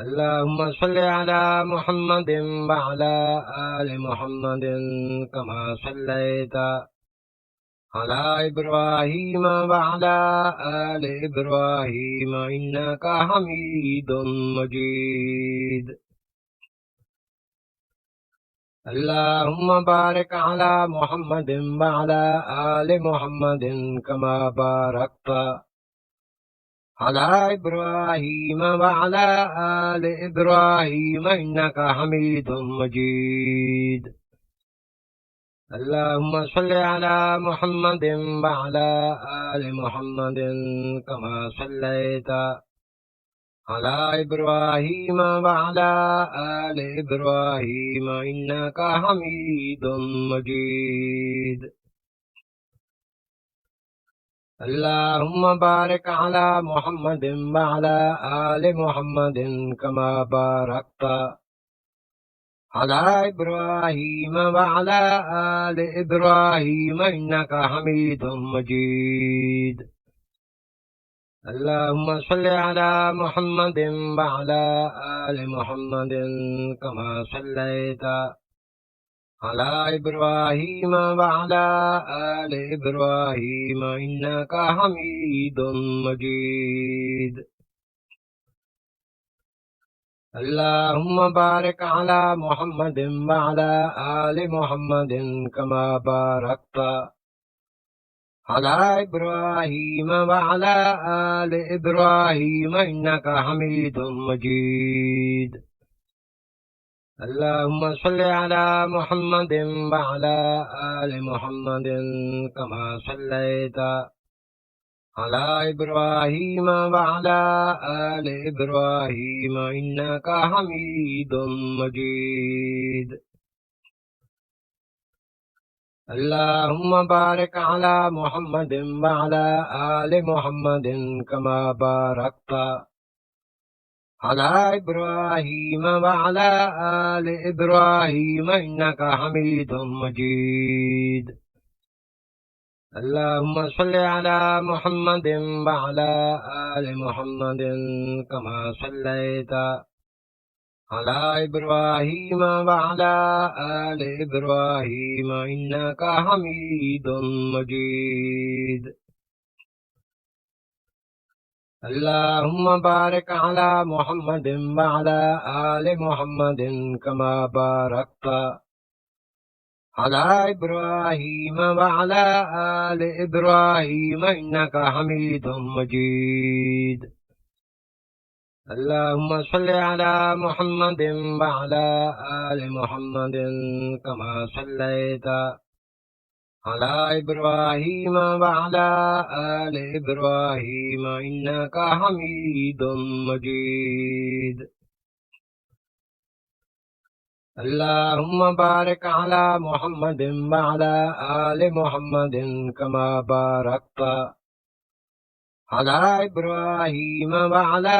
اللهم صل على محمد وعلى آل محمد كما صليت على إبراهيم وعلى آل إبراهيم إنك حميد مجيد. اللهم بارك على محمد وعلى آل محمد كما باركت على إبراهيم وعلى آل إبراهيم إنك حميد مجيد. اللهم صل على محمد وعلى آل محمد كما صليت على إبراهيم وعلى آل إبراهيم إنك حميد مجيد. اللهم بارك على محمد وعلى آل محمد كما باركت على إبراهيم وعلى آل إبراهيم إنك حميد مجيد. اللهم صل على محمد وعلى آل محمد كما صليت على إبراهيم وعلى آل إبراهيم إنك حميد مجيد. اللهم بارك على محمد وعلى آل محمد كما باركت على إبراهيم وعلى آل إبراهيم إنك حميد مجيد. اللهم صل على محمد وعلى آل محمد كما صليت على إبراهيم وعلى آل إبراهيم إنك حميد مجيد. اللهم بارك على محمد وعلى آل محمد كما باركت على إبراهيم وعلى آل إبراهيم إنك حميد مجيد. اللهم صل على محمد وعلى آل محمد كما صليت على إبراهيم وعلى آل إبراهيم إنك حميد مجيد. اللهم بارك على محمد وعلى آل محمد كما باركت على إبراهيم وعلى آل إبراهيم إنك حميد مجيد. اللهم صل على محمد وعلى آل محمد كما صليت على إبراهيم وعلى آل إبراهيم إنك حميد مجيد. اللهم بارك على محمد وعلى آل محمد كما باركت على إبراهيم وعلى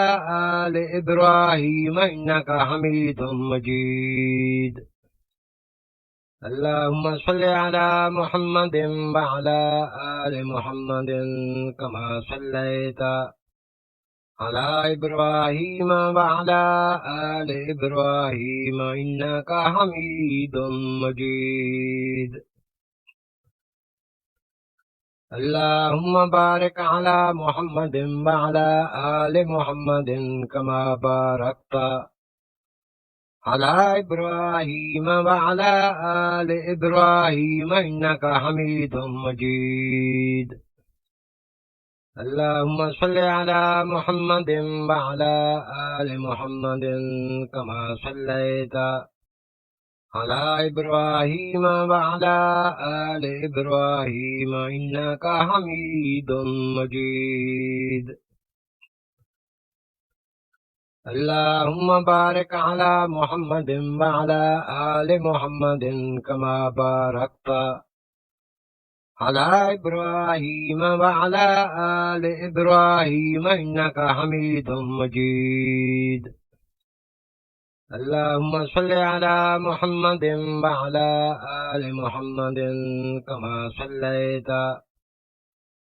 آل إبراهيم إنك حميد مجيد. اللهم صل على محمد وعلى آل محمد كما صليت على إبراهيم وعلى آل إبراهيم إنك حميد مجيد. اللهم بارك على محمد وعلى آل محمد كما باركت على إبراهيم وعلى آل إبراهيم إنك حميد مجيد. اللهم صل على محمد وعلى آل محمد كما صليت على إبراهيم وعلى آل إبراهيم إنك حميد مجيد. اللهم بارك على محمد وعلى آل محمد كما باركت على إبراهيم وعلى آل إبراهيم إنك حميد مجيد. اللهم صل على محمد وعلى آل محمد كما صليت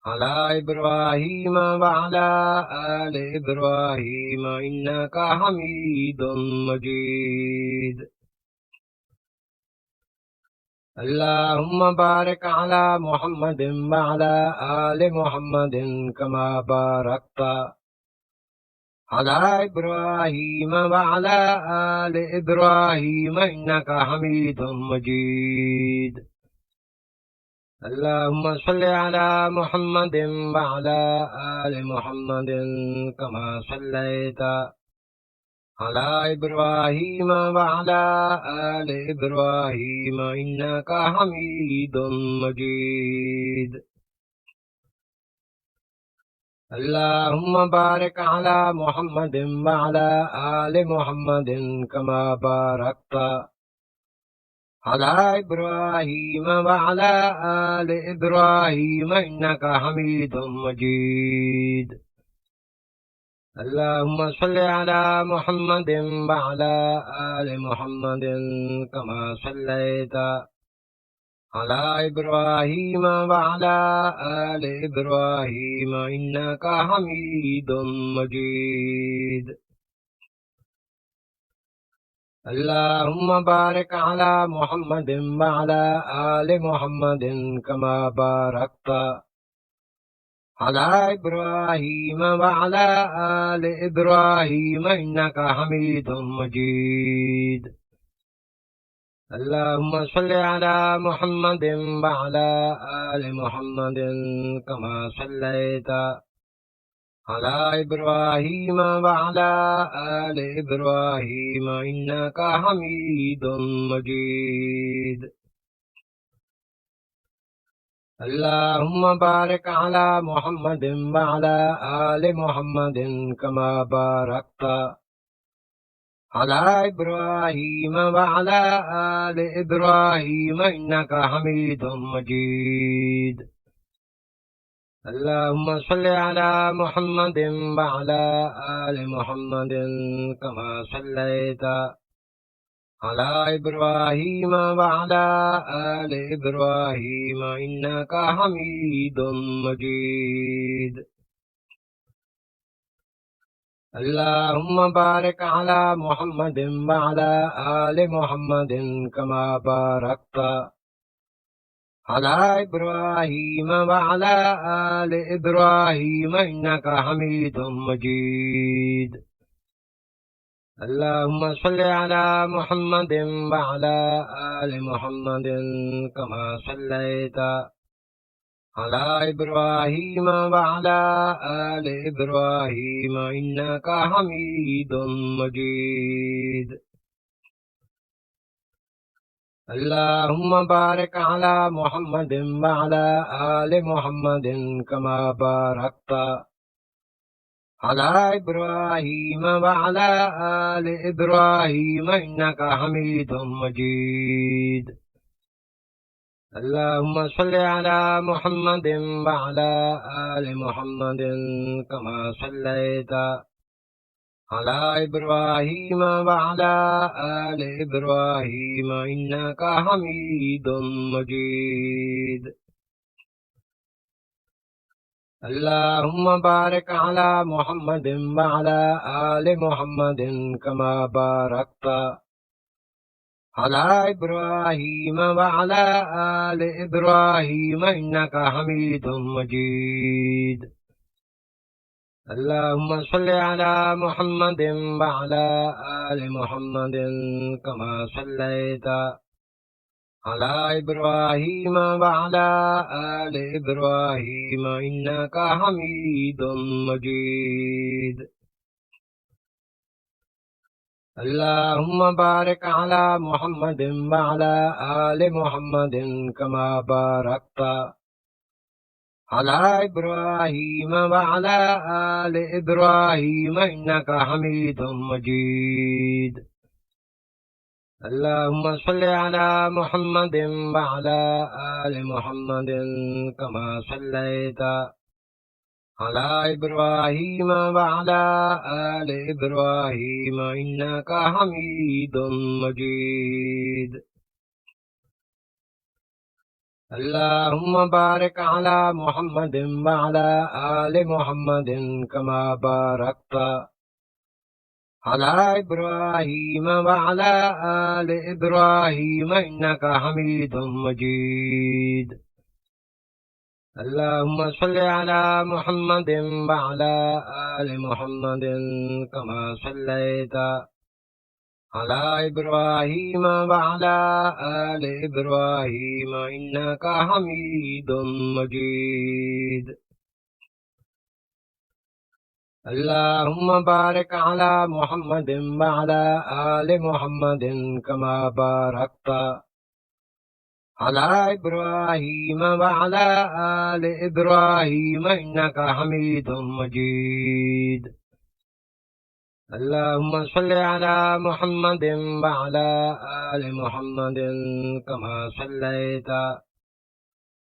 على إبراهيم وعلى آل إبراهيم إنك حميد مجيد اللهم بارك على محمد وعلى آل محمد كما باركت على إبراهيم وعلى آل إبراهيم إنك حميد مجيد اللهم صل على محمد وعلى آل محمد كما صليت على إبراهيم وعلى آل إبراهيم إنك حميد مجيد اللهم بارك على محمد وعلى آل محمد كما باركت على إبراهيم وعلى آل إبراهيم إنك حميد مجيد اللهم صل على محمد وعلى آل محمد كما صليت على إبراهيم وعلى آل إبراهيم إنك حميد مجيد اللهم بارك على محمد وعلى آل محمد كما باركت على إبراهيم وعلى آل إبراهيم إنك حميد مجيد اللهم صل على محمد وعلى آل محمد كما صليت على إبراهيم وعلى آل إبراهيم إنك حميد مجيد اللهم بارك على محمد وعلى آل محمد كما باركت على إبراهيم وعلى آل إبراهيم إنك حميد مجيد اللهم صل على محمد وعلى آل محمد كما صليت على إبراهيم وعلى آل إبراهيم إنك حميد مجيد اللهم بارك على محمد وعلى آل محمد كما باركت على إبراهيم وعلى آل إبراهيم إنك حميد مجيد اللهم صل على محمد وعلى آل محمد كما صليت على إبراهيم وعلى آل إبراهيم إنك حميد مجيد اللهم بارك على محمد وعلى آل محمد كما باركت على إبراهيم وعلى آل إبراهيم إنك حميد مجيد اللهم صل على محمد وعلى آل محمد كما صليت على إبراهيم وعلى آل إبراهيم إنك حميد مجيد اللهم بارك على محمد وعلى آل محمد كما باركت على إبراهيم وعلى آل إبراهيم إنك حميد مجيد اللهم صل على محمد وعلى آل محمد كما صليت على إبراهيم وعلى آل إبراهيم إنك حميد مجيد اللهم بارك على محمد وعلى آل محمد كما باركت على إبراهيم وعلى آل إبراهيم إنك حميد مجيد اللهم صل على محمد وعلى آل محمد كما صليت على إبراهيم وعلى آل إبراهيم إنك حميد مجيد اللهم بارك على محمد وعلى آل محمد كما باركت على إبراهيم وعلى آل إبراهيم إنك حميد مجيد اللهم صل على محمد وعلى آل محمد كما صليت على إبراهيم وعلى آل إبراهيم إنك حميد مجيد اللهم بارك على محمد وعلى آل محمد كما باركت على إبراهيم وعلى آل إبراهيم إنك حميد مجيد اللهم صل على محمد وعلى آل محمد كما صليت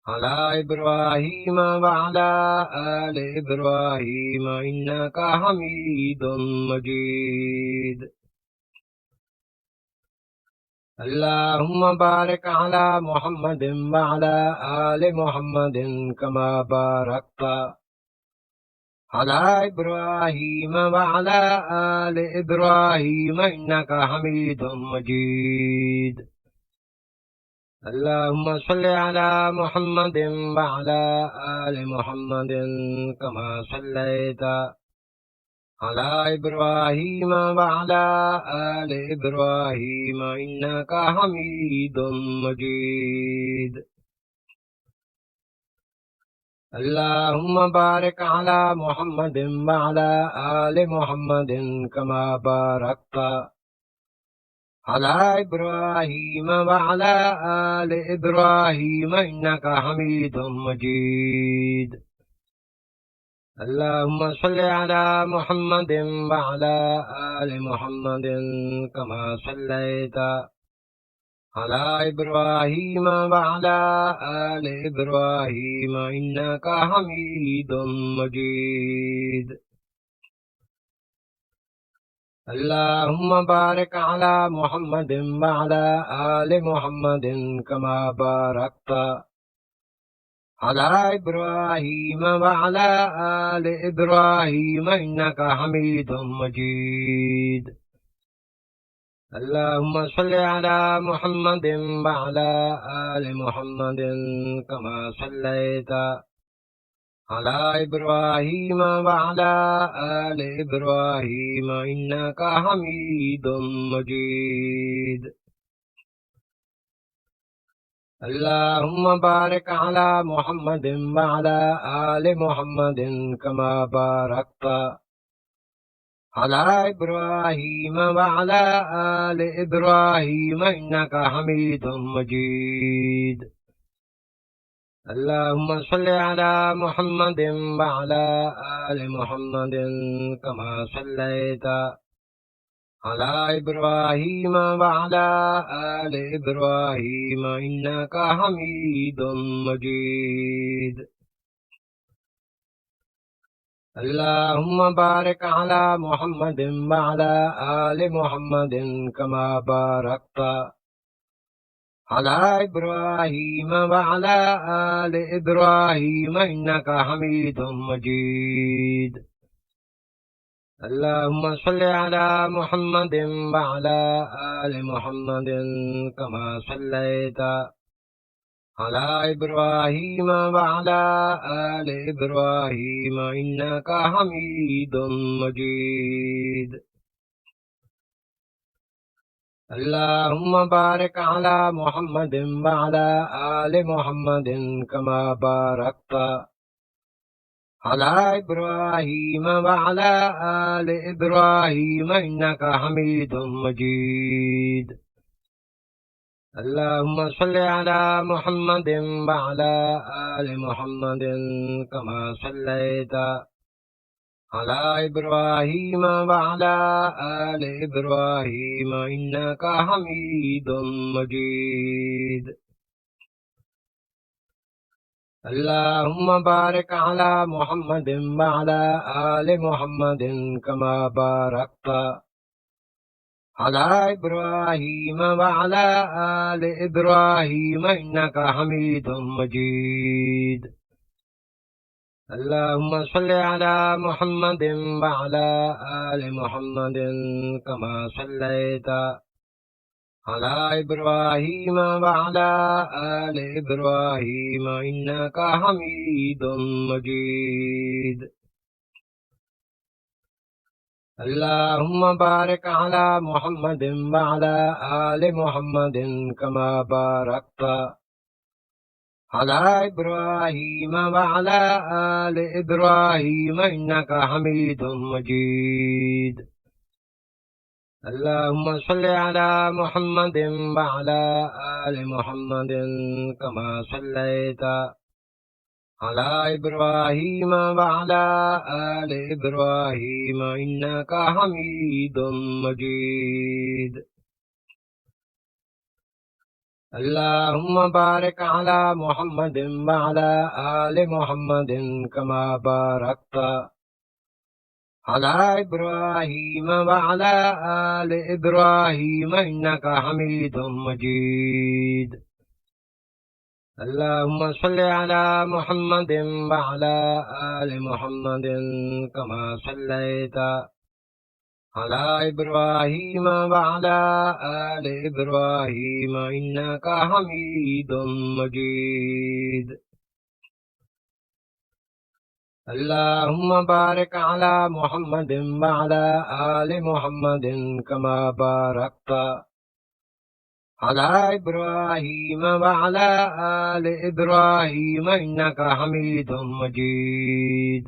على إبراهيم وعلى آل إبراهيم إنك حميد مجيد اللهم بارك على محمد وعلى آل محمد كما باركت على إبراهيم وعلى آل إبراهيم إنك حميد مجيد اللهم صل على محمد وعلى آل محمد كما صليت على إبراهيم وعلى آل إبراهيم إنك حميد مجيد اللهم بارك على محمد وعلى آل محمد كما باركت على إبراهيم وعلى آل إبراهيم إنك حميد مجيد اللهم صل على محمد وعلى آل محمد كما صليت على إبراهيم وعلى آل إبراهيم إنك حميد مجيد اللهم بارك على محمد وعلى آل محمد كما باركت على إبراهيم وعلى آل إبراهيم إنك حميد مجيد اللهم صل على محمد وعلى آل محمد كما صليت على إبراهيم وعلى آل إبراهيم إنك حميد مجيد اللهم بارك على محمد وعلى آل محمد كما باركت على إبراهيم وعلى آل إبراهيم إنك حميد مجيد اللهم صل على محمد وعلى آل محمد كما صليت على إبراهيم وعلى آل إبراهيم إنك حميد مجيد اللهم بارك على محمد وعلى آل محمد كما باركت على إبراهيم وعلى آل إبراهيم إنك حميد مجيد اللهم صل على محمد وعلى آل محمد كما صليت على إبراهيم وعلى آل إبراهيم إنك حميد مجيد اللهم بارك على محمد وعلى آل محمد كما باركت على إبراهيم وعلى آل إبراهيم إنك حميد مجيد اللهم صل على محمد وعلى آل محمد كما صليت على إبراهيم وعلى آل إبراهيم إنك حميد مجيد اللهم بارك على محمد وعلى آل محمد كما باركت على إبراهيم وعلى آل إبراهيم إنك حميد مجيد اللهم صل على محمد وعلى آل محمد كما صليت على إبراهيم وعلى آل إبراهيم إنك حميد مجيد اللهم بارك على محمد وعلى آل محمد كما باركت على إبراهيم وعلى آل إبراهيم إنك حميد مجيد اللهم صل على محمد وعلى آل محمد كما صليت على إبراهيم وعلى آل إبراهيم إنك حميد مجيد اللهم بارك على محمد وعلى آل محمد كما باركت على إبراهيم وعلى آل إبراهيم إنك حميد مجيد اللهم صل على محمد وعلى آل محمد كما صليت على إبراهيم وعلى آل إبراهيم إنك حميد مجيد اللهم بارك على محمد وعلى آل محمد كما باركت على إبراهيم وعلى آل إبراهيم إنك حميد مجيد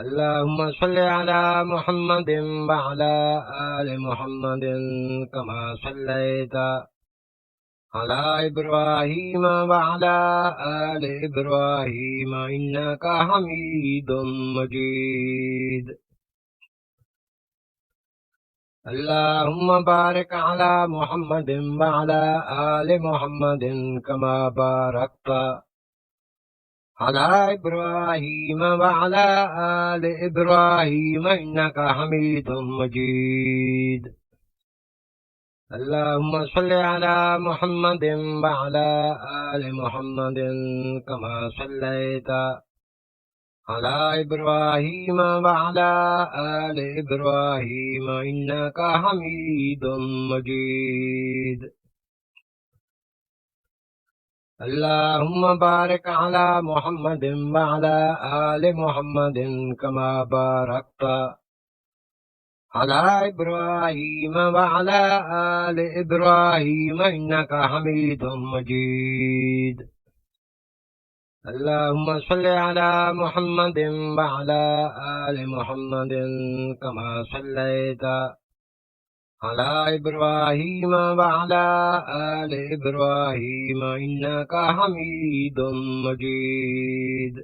اللهم صل على محمد وعلى آل محمد كما صليت على إبراهيم وعلى آل إبراهيم إنك حميد مجيد اللهم بارك على محمد وعلى آل محمد كما باركت على إبراهيم وعلى آل إبراهيم إنك حميد مجيد اللهم صل على محمد وعلى آل محمد كما صليت على إبراهيم وعلى آل إبراهيم إنك حميد مجيد اللهم بارك على محمد وعلى آل محمد كما باركت على إبراهيم وعلى آل إبراهيم إنك حميد مجيد اللهم صل على محمد وعلى آل محمد كما صليت على إبراهيم وعلى آل إبراهيم إنك حميد مجيد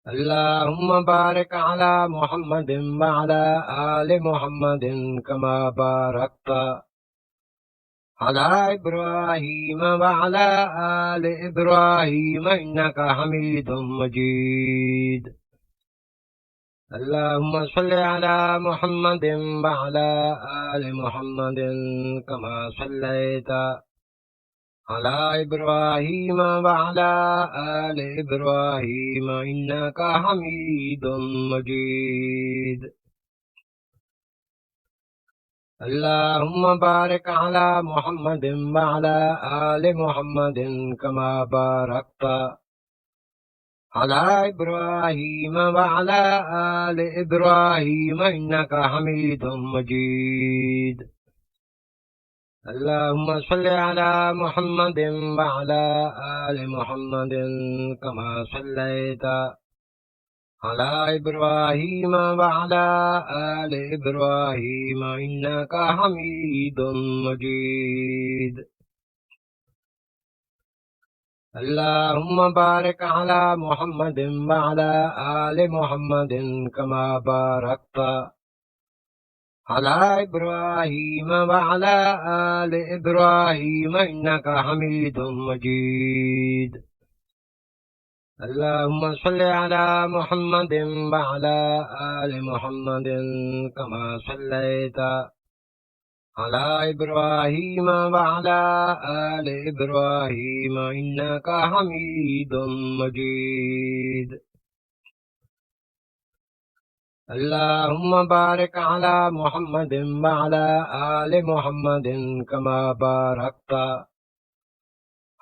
اللهم بارك على محمد وعلى آل محمد كما باركت على إبراهيم وعلى آل إبراهيم إنك حميد مجيد اللهم صل على محمد وعلى آل محمد كما صليت على إبراهيم وعلى آل إبراهيم إنك حميد مجيد اللهم بارك على محمد وعلى آل محمد كما باركت على إبراهيم وعلى آل إبراهيم إنك حميد مجيد اللهم صل على محمد وعلى آل محمد كما صليت على إبراهيم وعلى آل إبراهيم إنك حميد مجيد اللهم بارك على محمد وعلى آل محمد كما باركت على إبراهيم وعلى آل إبراهيم إنك حميد مجيد اللهم صل على محمد وعلى آل محمد كما صليت على إبراهيم وعلى آل إبراهيم إنك حميد مجيد اللهم بارك على محمد وعلى آل محمد كما باركت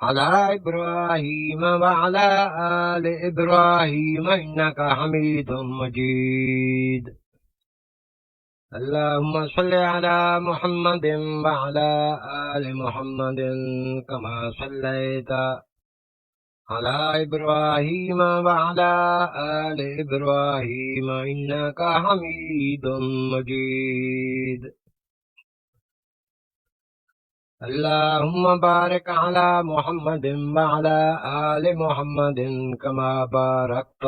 على إبراهيم وعلى آل إبراهيم إنك حميد مجيد اللهم صل على محمد وعلى آل محمد كما صليت على إبراهيم وعلى آل إبراهيم إنك حميد مجيد اللهم بارك على محمد وعلى آل محمد كما باركت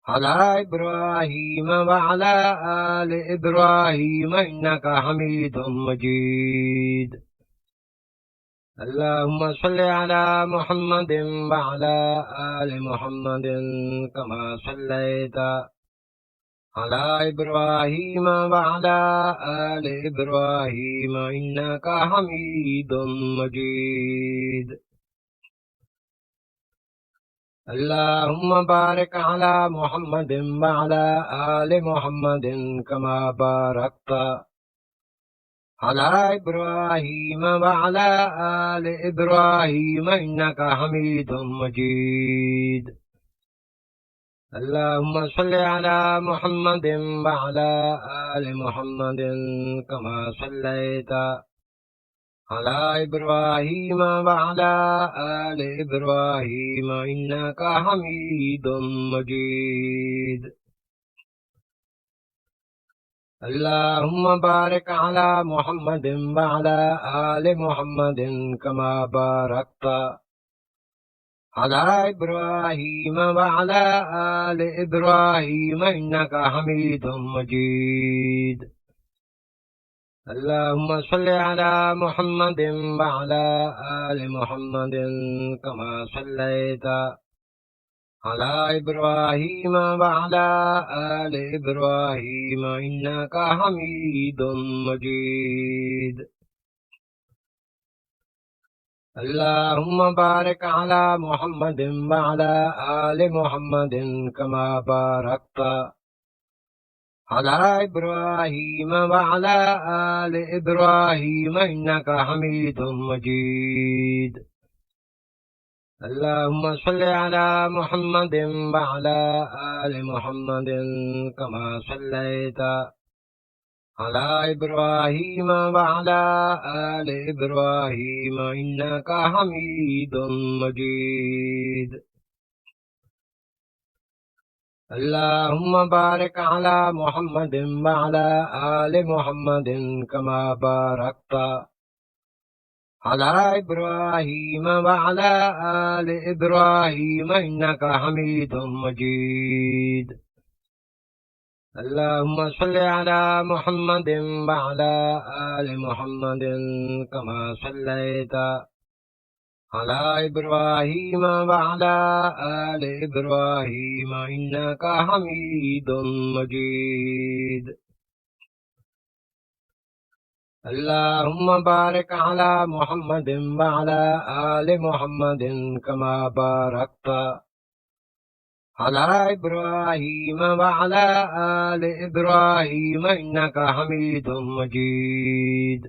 على إبراهيم وعلى آل إبراهيم إنك حميد مجيد اللهم صل على محمد وعلى آل محمد كما صليت على إبراهيم وعلى آل إبراهيم إنك حميد مجيد اللهم بارك على محمد وعلى آل محمد كما باركت على إبراهيم وعلى آل إبراهيم إنك حميد مجيد اللهم صل على محمد وعلى آل محمد كما صليت على إبراهيم وعلى آل إبراهيم إنك حميد مجيد اللهم بارك على محمد وعلى آل محمد كما باركت على إبراهيم وعلى آل إبراهيم إنك حميد مجيد اللهم صل على محمد وعلى آل محمد كما صليت على إبراهيم وعلى آل إبراهيم إنك حميد مجيد اللهم بارك على محمد وعلى آل محمد كما باركت على إبراهيم وعلى آل إبراهيم إنك حميد مجيد اللهم صل على محمد وعلى آل محمد كما صليت على إبراهيم وعلى آل إبراهيم إنك حميد مجيد اللهم بارك على محمد وعلى آل محمد كما باركت على إبراهيم وعلى آل إبراهيم إنك حميد مجيد اللهم صل على محمد وعلى آل محمد كما صليت على إبراهيم وعلى آل إبراهيم إنك حميد مجيد اللهم بارك على محمد وعلى آل محمد كما باركت على إبراهيم وعلى آل إبراهيم إنك حميد مجيد